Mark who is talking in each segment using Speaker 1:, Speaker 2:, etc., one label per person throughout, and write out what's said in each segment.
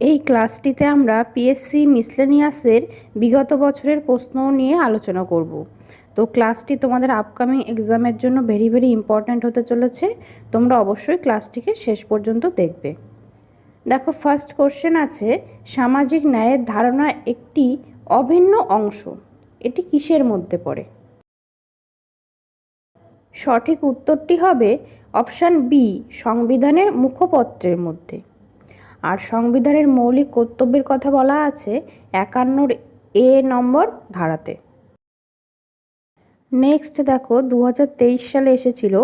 Speaker 1: এই ক্লাসটিতে আমরা পিএসসি মিসলেনিয়াসের বিগত বছরের প্রশ্ন নিয়ে আলোচনা করব। তো ক্লাসটি তোমাদের আপকামিং এক্সামের জন্য ভেরি ভেরি ইম্পর্ট্যান্ট হতে চলেছে। তোমরা অবশ্যই ক্লাসটিকে শেষ পর্যন্ত দেখবে। দেখো, ফার্স্ট কোশ্চেন আছে, সামাজিক ন্যায়ের ধারণা একটি অভিন্ন অংশ, এটি কিসের মধ্যে পড়ে? সঠিক উত্তরটি হবে অপশান বি, সংবিধানের মুখপত্রের মধ্যে। আর সংবিধানের মৌলিক কর্তব্যের কথা বলা আছে 51 নম্বর ধারাতে। নেক্সট দেখো, 2023 সালে এসেছিল,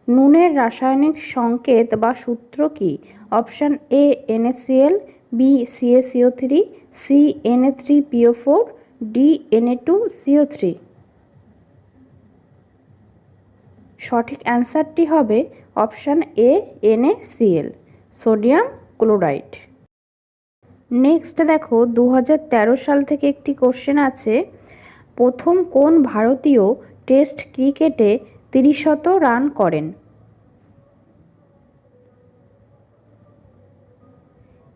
Speaker 1: নুনের রাসায়নিক সংকেত বা সূত্র কি? Option A NaCl, B CaCO3, C Na3PO4, D Na2CO3। সঠিক অ্যান্সারটি হবে option A NaCl, sodium chloride. Next দেখো, 2013 সাল থেকে একটি কোশ্চেন আছে, প্রথম কোন ভারতীয় টেস্ট ক্রিকেটে 30 রান করেন?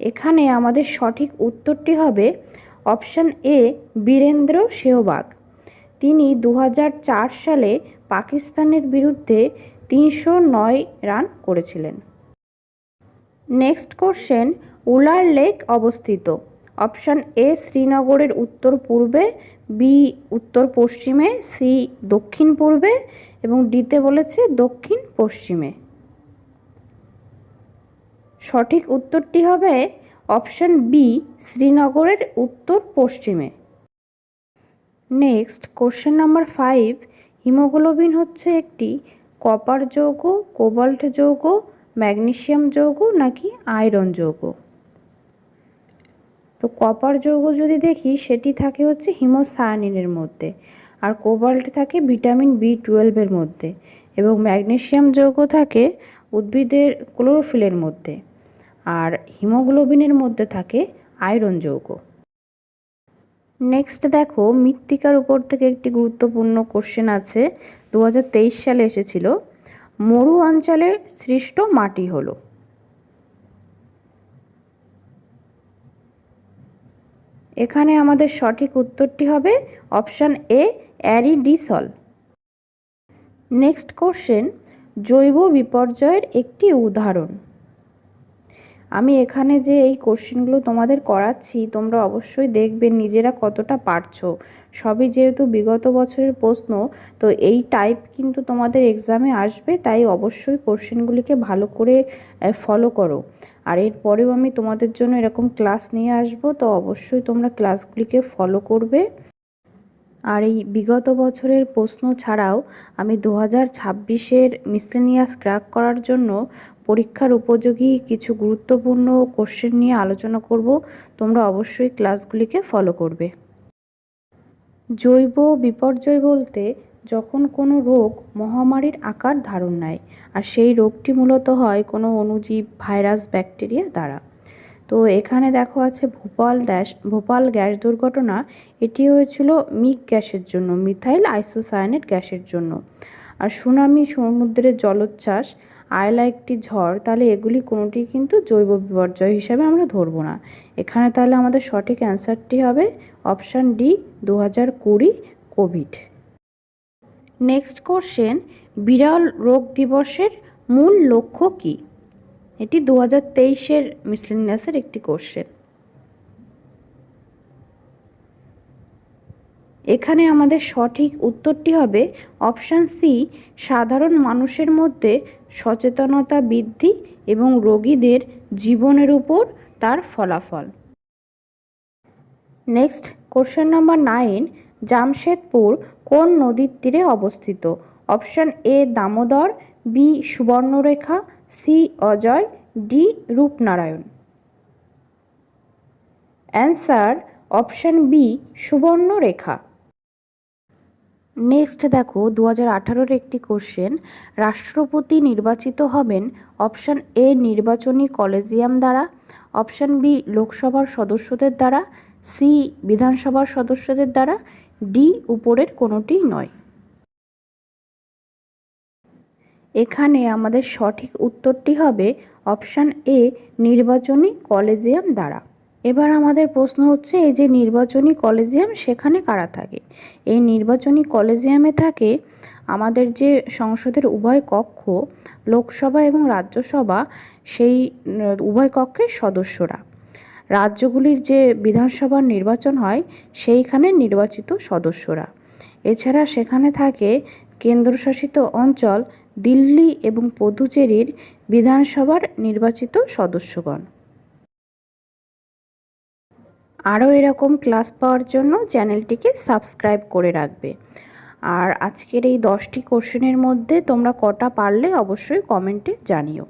Speaker 1: এখানে আমাদের সঠিক উত্তরটি হবে অপশান এ বীরেন্দ্র সেহবাগ। তিনি 2004 সালে পাকিস্তানের বিরুদ্ধে 309 রান করেছিলেন। নেক্সট কোশ্চেন, উলার লেক অবস্থিত? অপশান এ শ্রীনগরের উত্তর পূর্বে, বি উত্তর পশ্চিমে, সি দক্ষিণ পূর্বে এবং ডিতে বলেছে দক্ষিণ পশ্চিমে। সঠিক উত্তরটি হবে অপশান বি, শ্রীনগরের উত্তর পশ্চিমে। নেক্সট কোশ্চেন নাম্বার 5, হিমোগ্লোবিন হচ্ছে একটি কপার যৌগ, কোবাল্ট যৌগ, ম্যাগনেসিয়াম যৌগ নাকি আয়রন যৌগ? তো কপার যৌগ যদি দেখি সেটি থাকে হচ্ছে হিমোসায়ানিনের মধ্যে, আর কোবাল্ট থাকে ভিটামিন B12 মধ্যে, এবং ম্যাগনেসিয়াম যৌগ থাকে উদ্ভিদের ক্লোরোফিলের মধ্যে, আর হিমোগ্লোবিনের মধ্যে থাকে আয়রন যৌগ। নেক্সট দেখো, মৃত্তিকার উপর থেকে একটি গুরুত্বপূর্ণ কোশ্চেন আছে, 2023 সালে এসেছিল, মরু অঞ্চলের সৃষ্ট মাটি হলো? এখানে আমাদের সঠিক উত্তরটি হবে অপশান এ অ্যারিডিসল। নেক্সট কোশ্চেন, জৈব বিপর্যয়ের একটি উদাহরণ? আমি এখানে যে এই কোশ্চেনগুলো তোমাদের করাচ্ছি তোমরা অবশ্যই দেখবে নিজেরা কতটা পারছো। সবই যেহেতু বিগত বছরের প্রশ্ন, তো এই টাইপ কিন্তু তোমাদের এক্সামে আসবে, তাই অবশ্যই কোশ্চেনগুলিকে ভালো করে ফলো করো। আর এরপরেও আমি তোমাদের জন্য এরকম ক্লাস নিয়ে আসবো, তো অবশ্যই তোমরা ক্লাসগুলিকে ফলো করবে। আর এই বিগত বছরের প্রশ্ন ছাড়াও আমি 2026-এর মিসলেনিয়াস ক্র্যাক করার জন্য পরীক্ষার উপযোগী কিছু গুরুত্বপূর্ণ কোশ্চেন নিয়ে আলোচনা করব। তোমরা অবশ্যই ক্লাসগুলিকে ফলো করবে। জৈব বিপর্যয় বলতে যখন কোনো রোগ মহামারীর আকার ধারণ নেয়, আর সেই রোগটি মূলত হয় কোনো অণুজীব, ভাইরাস, ব্যাকটেরিয়া দ্বারা। তো এখানে দেখো আছে ভোপাল গ্যাস দুর্ঘটনা, এটি হয়েছিল মিক গ্যাসের জন্য, মিথাইল আইসোসায়ানেট গ্যাসের জন্য। আর সুনামি, সমুদ্রের জলোচ্ছ্বাস, আয়লা একটি ঝড়, তাহলে এগুলি কোনোটি কিন্তু জৈব বিপর্যয় হিসাবে আমরা ধরবো না। এখানে তাহলে আমাদের সঠিক অ্যান্সারটি হবে option D, 2020 Covid. Next question, বিরল রোগ দিবসের মূল লক্ষ্য কী? এটি 2023-এর মিসলেনিয়াসের একটি কোশ্চেন। এখানে আমাদের সঠিক উত্তরটি হবে অপশান সি, সাধারণ মানুষের মধ্যে সচেতনতা বৃদ্ধি এবং রোগীদের জীবনের উপর তার ফলাফল। নেক্সট কোশ্চেন নাম্বার 9, জামশেদপুর কোন নদীর তীরে অবস্থিত? Option A Damodar, B Subarnarekha, C Ajay, D Rupnarayan. Answer option B Subarnarekha. Next দেখো, 2018-এর একটি কোশ্চেন, রাষ্ট্রপতি নির্বাচিত হবেন অপশান এ নির্বাচনী কলেজিয়াম দ্বারা, অপশান বি লোকসভার সদস্যদের দ্বারা, সি বিধানসভার সদস্যদের দ্বারা, ডি উপরের কোনোটি নয়। এখানে আমাদের সঠিক উত্তরটি হবে অপশান এ নির্বাচনী কলেজিয়াম দ্বারা। এবার আমাদের প্রশ্ন হচ্ছে, এই যে নির্বাচনী কলেজিয়াম সেখানে কারা থাকে? এই নির্বাচনী কলেজিয়ামে থাকে আমাদের যে সংসদের উভয় কক্ষ, লোকসভা এবং রাজ্যসভা, সেই উভয় কক্ষের সদস্যরা। রাজ্যগুলির যে বিধানসভার নির্বাচন হয় সেইখানে নির্বাচিত সদস্যরা। এছাড়া সেখানে থাকে কেন্দ্রশাসিত অঞ্চল দিল্লি এবং পুদুচেরির বিধানসভার নির্বাচিত সদস্যগণ। আরও এরকম ক্লাস পাওয়ার জন্য চ্যানেলটিকে সাবস্ক্রাইব করে রাখবে। আর আজকের এই 10টি কোশ্চেনের মধ্যে তোমরা কটা পারলে অবশ্যই কমেন্টে জানিও।